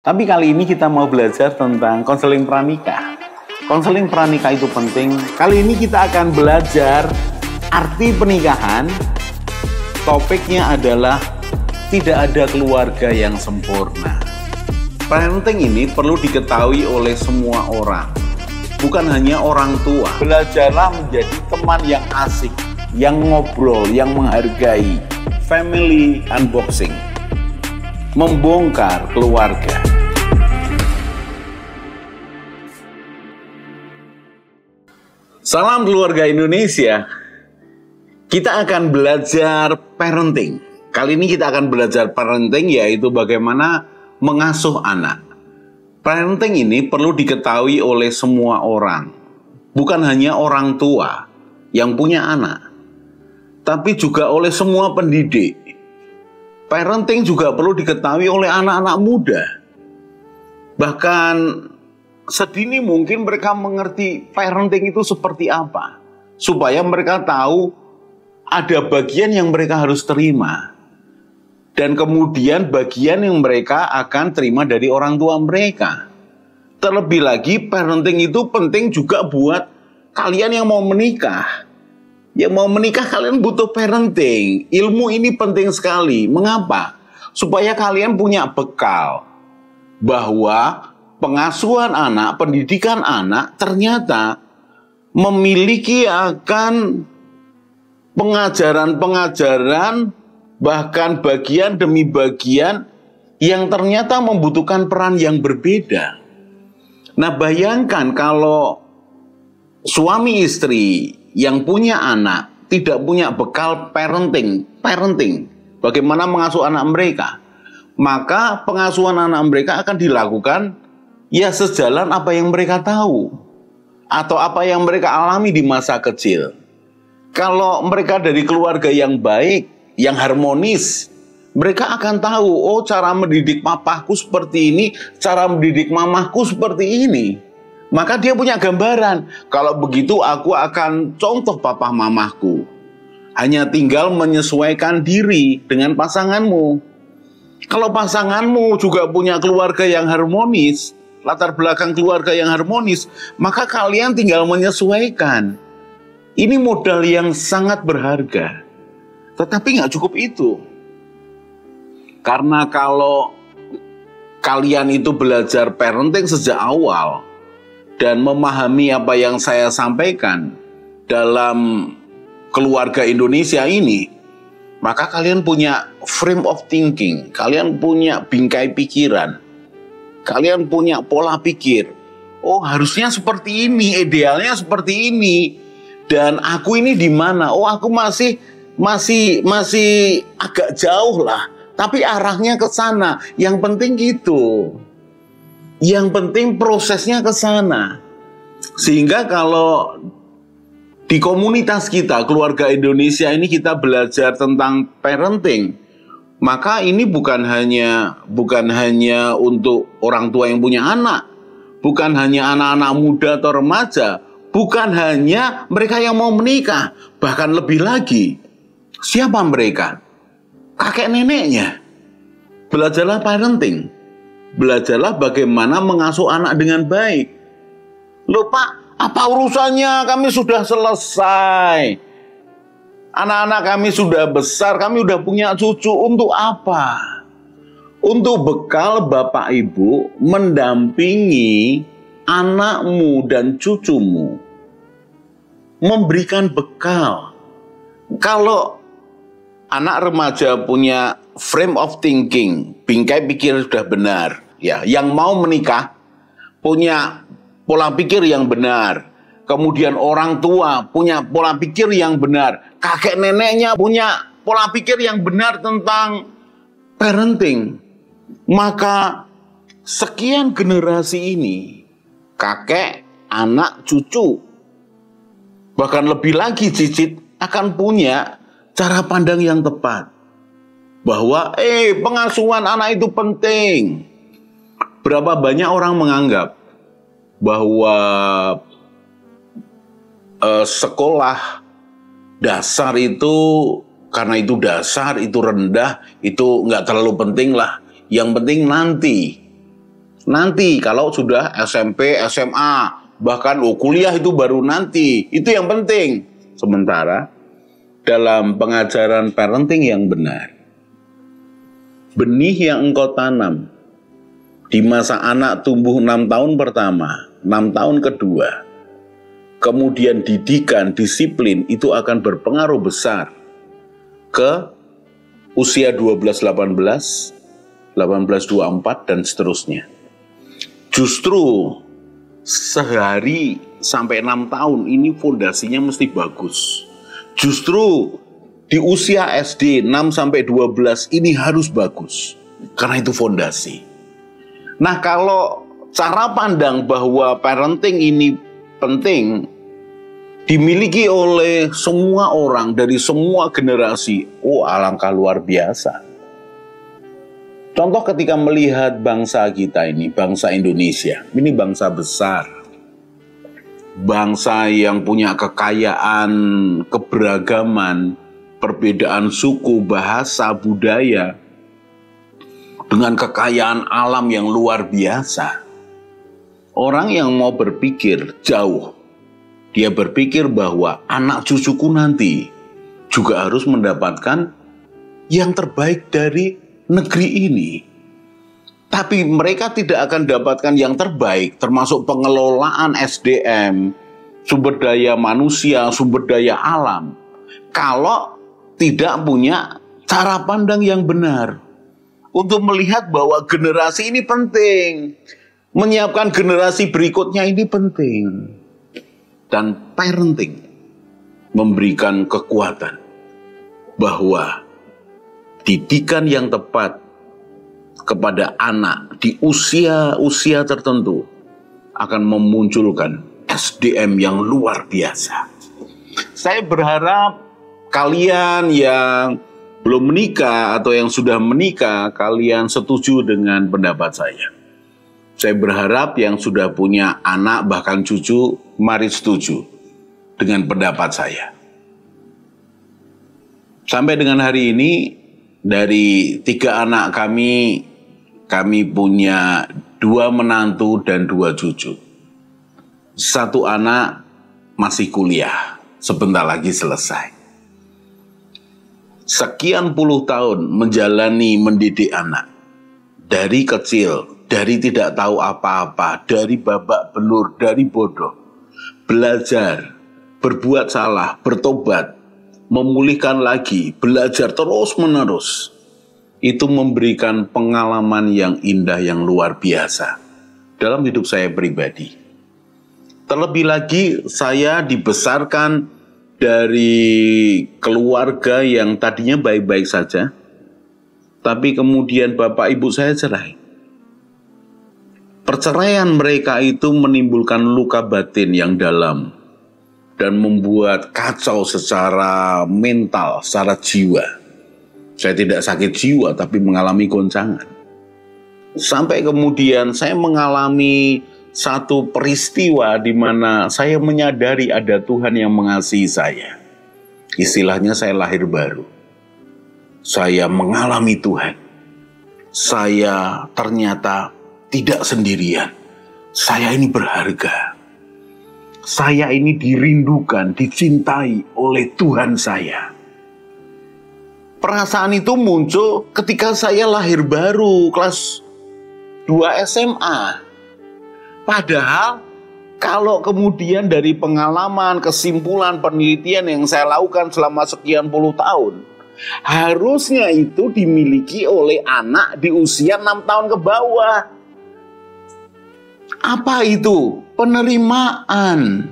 Tapi kali ini kita mau belajar tentang konseling pranikah. Konseling pranikah itu penting. Kali ini kita akan belajar arti pernikahan. Topiknya adalah tidak ada keluarga yang sempurna. Parenting ini perlu diketahui oleh semua orang, bukan hanya orang tua. Belajarlah menjadi teman yang asik, yang ngobrol, yang menghargai. Family unboxing, membongkar keluarga. Salam keluarga Indonesia. Kita akan belajar parenting. Kali ini kita akan belajar parenting, yaitu bagaimana mengasuh anak. Parenting ini perlu diketahui oleh semua orang, bukan hanya orang tua yang punya anak, tapi juga oleh semua pendidik. Parenting juga perlu diketahui oleh anak-anak muda. Bahkan sedini mungkin mereka mengerti parenting itu seperti apa, supaya mereka tahu ada bagian yang mereka harus terima, dan kemudian bagian yang mereka akan terima dari orang tua mereka. Terlebih lagi, parenting itu penting juga buat kalian yang mau menikah. Yang mau menikah, kalian butuh parenting. Ilmu ini penting sekali. Mengapa? Supaya kalian punya bekal bahwa pengasuhan anak, pendidikan anak ternyata memiliki akan pengajaran-pengajaran, bahkan bagian demi bagian yang ternyata membutuhkan peran yang berbeda. Nah, bayangkan kalau suami istri yang punya anak tidak punya bekal parenting, bagaimana mengasuh anak mereka, maka pengasuhan anak mereka akan dilakukan ya sejalan apa yang mereka tahu atau apa yang mereka alami di masa kecil. Kalau mereka dari keluarga yang baik, yang harmonis, mereka akan tahu, oh cara mendidik papaku seperti ini, cara mendidik mamahku seperti ini. Maka dia punya gambaran, kalau begitu aku akan contoh papa mamahku. Hanya tinggal menyesuaikan diri dengan pasanganmu. Kalau pasanganmu juga punya keluarga yang harmonis, latar belakang keluarga yang harmonis, maka kalian tinggal menyesuaikan. Ini modal yang sangat berharga. Tetapi nggak cukup itu. Karena kalau kalian itu belajar parenting sejak awal dan memahami apa yang saya sampaikan dalam keluarga Indonesia ini, maka kalian punya frame of thinking, kalian punya bingkai pikiran, kalian punya pola pikir. Oh, harusnya seperti ini, idealnya seperti ini. Dan aku ini di mana? Oh, aku masih agak jauh lah, tapi arahnya ke sana. Yang penting gitu. Yang penting prosesnya ke sana. Sehingga kalau di komunitas kita, keluarga Indonesia ini, kita belajar tentang parenting, maka ini bukan hanya untuk orang tua yang punya anak, bukan hanya anak-anak muda atau remaja, bukan hanya mereka yang mau menikah, bahkan lebih lagi, siapa mereka? Kakek neneknya. Belajarlah parenting. Belajarlah bagaimana mengasuh anak dengan baik. Loh Pak, apa urusannya? Kami sudah selesai. Anak-anak kami sudah besar, kami sudah punya cucu. Untuk apa? Untuk bekal Bapak Ibu mendampingi anakmu dan cucumu. Memberikan bekal. Kalau anak remaja punya frame of thinking, bingkai pikir sudah benar, ya, yang mau menikah punya pola pikir yang benar, kemudian orang tua punya pola pikir yang benar, kakek neneknya punya pola pikir yang benar tentang parenting, maka sekian generasi ini, kakek, anak, cucu, bahkan lebih lagi cicit akan punya cara pandang yang tepat. Bahwa pengasuhan anak itu penting. Berapa banyak orang menganggap bahwa sekolah dasar itu, karena itu dasar, itu rendah, itu nggak terlalu penting lah. Yang penting nanti Nanti kalau sudah SMP, SMA, bahkan kuliah itu baru nanti. Itu yang penting. Sementara dalam pengajaran parenting yang benar, benih yang engkau tanam di masa anak tumbuh 6 tahun pertama, 6 tahun kedua, kemudian didikan, disiplin, itu akan berpengaruh besar ke usia 12-18, 18-24, dan seterusnya. Justru sehari sampai 6 tahun ini fondasinya mesti bagus. Justru di usia SD 6-12 ini harus bagus. Karena itu fondasi. Nah, kalau cara pandang bahwa parenting ini penting dimiliki oleh semua orang dari semua generasi, alangkah luar biasa. Contoh ketika melihat bangsa kita ini, bangsa Indonesia, ini bangsa besar. Bangsa yang punya kekayaan, keberagaman, perbedaan suku, bahasa, budaya, dengan kekayaan alam yang luar biasa. Orang yang mau berpikir jauh, dia berpikir bahwa anak cucuku nanti juga harus mendapatkan yang terbaik dari negeri ini. Tapi mereka tidak akan dapatkan yang terbaik, termasuk pengelolaan SDM, sumber daya manusia, sumber daya alam, kalau tidak punya cara pandang yang benar untuk melihat bahwa generasi ini penting, menyiapkan generasi berikutnya ini penting. Dan parenting memberikan kekuatan bahwa didikan yang tepat kepada anak di usia tertentu akan memunculkan SDM yang luar biasa. Saya berharap kalian yang belum menikah atau yang sudah menikah, kalian setuju dengan pendapat saya. Saya berharap yang sudah punya anak bahkan cucu, mari setuju dengan pendapat saya. Sampai dengan hari ini, dari 3 anak kami punya 2 menantu dan 2 cucu. 1 anak masih kuliah, sebentar lagi selesai. Sekian puluh tahun menjalani mendidik anak. Dari kecil, dari tidak tahu apa-apa, dari babak belur, dari bodoh. Belajar, berbuat salah, bertobat, memulihkan lagi, belajar terus-menerus. Itu memberikan pengalaman yang indah, yang luar biasa dalam hidup saya pribadi. Terlebih lagi, saya dibesarkan dari keluarga yang tadinya baik-baik saja, tapi kemudian bapak ibu saya cerai. Perceraian mereka itu menimbulkan luka batin yang dalam dan membuat kacau secara mental, secara jiwa. Saya tidak sakit jiwa, tapi mengalami goncangan. Sampai kemudian saya mengalami satu peristiwa di mana saya menyadari ada Tuhan yang mengasihi saya. Istilahnya saya lahir baru. Saya mengalami Tuhan. Saya ternyata tidak sendirian. Saya ini berharga. Saya ini dirindukan, dicintai oleh Tuhan saya. Perasaan itu muncul ketika saya lahir baru, kelas 2 SMA. Padahal kalau kemudian dari pengalaman, kesimpulan, penelitian yang saya lakukan selama sekian puluh tahun, harusnya itu dimiliki oleh anak di usia 6 tahun ke bawah. Apa itu? Penerimaan,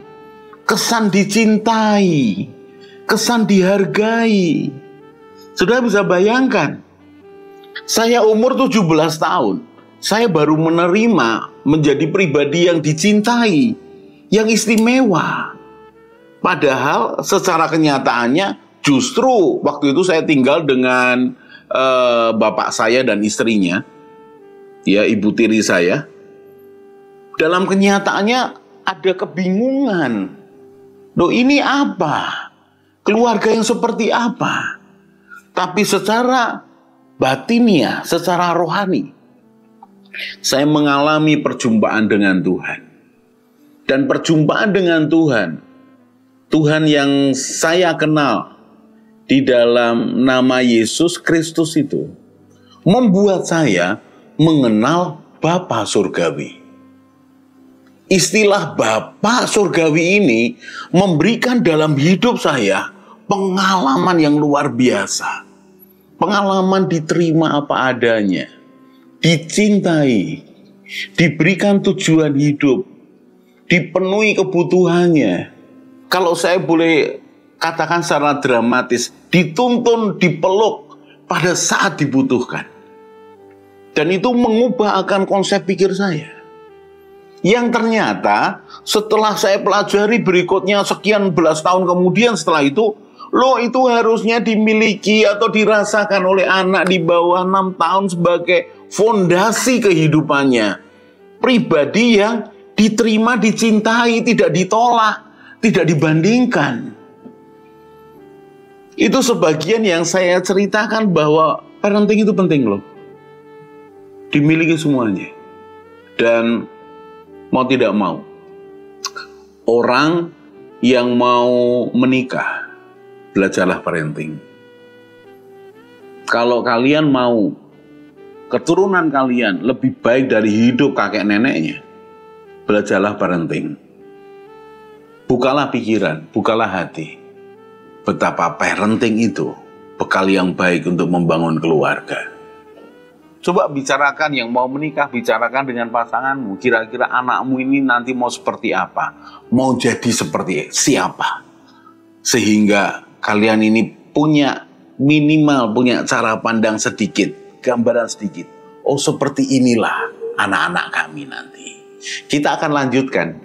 kesan dicintai, kesan dihargai. Sudah bisa bayangkan, saya umur 17 tahun, saya baru menerima menjadi pribadi yang dicintai, yang istimewa. Padahal secara kenyataannya justru waktu itu saya tinggal dengan bapak saya dan istrinya, ya ibu tiri saya. Dalam kenyataannya ada kebingungan. Loh, ini apa? Keluarga yang seperti apa? Tapi secara batiniah, secara rohani, Saya mengalami perjumpaan dengan Tuhan. Dan perjumpaan dengan Tuhan, Tuhan yang saya kenal di dalam nama Yesus Kristus itu, membuat saya mengenal Bapa Surgawi. Istilah Bapa Surgawi ini memberikan dalam hidup saya pengalaman yang luar biasa. Pengalaman diterima apa adanya, dicintai, diberikan tujuan hidup, dipenuhi kebutuhannya. Kalau saya boleh katakan secara dramatis, dituntun, dipeluk pada saat dibutuhkan. Dan itu mengubah akan konsep pikir saya. Yang ternyata setelah saya pelajari berikutnya sekian belas tahun kemudian setelah itu, loh itu harusnya dimiliki atau dirasakan oleh anak di bawah 6 tahun sebagai fondasi kehidupannya. Pribadi yang diterima, dicintai, tidak ditolak, tidak dibandingkan. Itu sebagian yang saya ceritakan bahwa parenting itu penting loh. Dimiliki semuanya. Dan mau tidak mau, orang yang mau menikah, belajarlah parenting. Kalau kalian mau keturunan kalian lebih baik dari hidup kakek neneknya, belajarlah parenting. Bukalah pikiran, bukalah hati. Betapa parenting itu bekal yang baik untuk membangun keluarga. Coba bicarakan yang mau menikah, bicarakan dengan pasanganmu. Kira-kira anakmu ini nanti mau seperti apa? Mau jadi seperti siapa? Sehingga kalian ini punya minimal, punya cara pandang sedikit, gambaran sedikit. Oh seperti inilah anak-anak kami nanti. Kita akan lanjutkan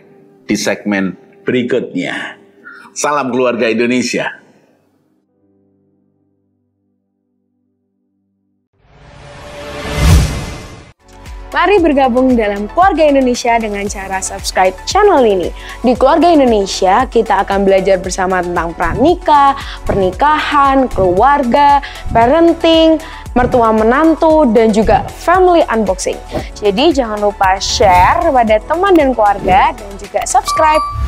di segmen berikutnya. Salam keluarga Indonesia. Mari bergabung dalam Keluarga Indonesia dengan cara subscribe channel ini. Di Keluarga Indonesia, kita akan belajar bersama tentang pranikah, pernikahan, keluarga, parenting, mertua menantu, dan juga family unboxing. Jadi jangan lupa share pada teman dan keluarga dan juga subscribe.